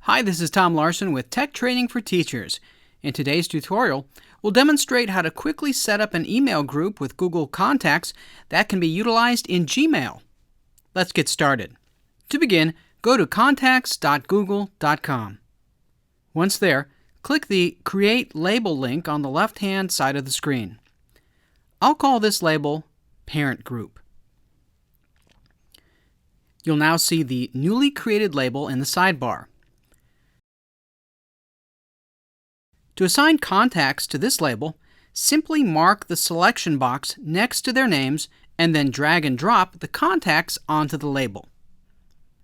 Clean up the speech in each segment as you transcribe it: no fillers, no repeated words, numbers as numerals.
Hi, this is Tom Larson with Tech Training for Teachers. In today's tutorial, we'll demonstrate how to quickly set up an email group with Google Contacts that can be utilized in Gmail. Let's get started. To begin, go to contacts.google.com. Once there, click the Create Label link on the left-hand side of the screen. I'll call this label Parent Group. You'll now see the newly created label in the sidebar. To assign contacts to this label, simply mark the selection box next to their names and then drag and drop the contacts onto the label.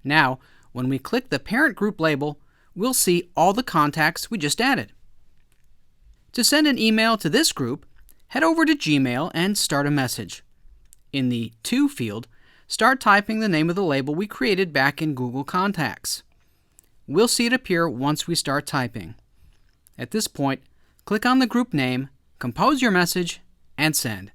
Now, when we click the Parent Group label, we'll see all the contacts we just added. To send an email to this group, head over to Gmail and start a message. In the To field, start typing the name of the label we created back in Google Contacts. We'll see it appear once we start typing. At this point, click on the group name, compose your message, and send.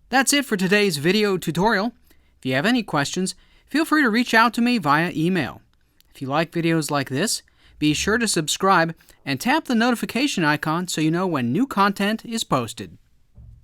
That's it for today's video tutorial. If you have any questions, feel free to reach out to me via email. If you like videos like this, be sure to subscribe and tap the notification icon so you know when new content is posted.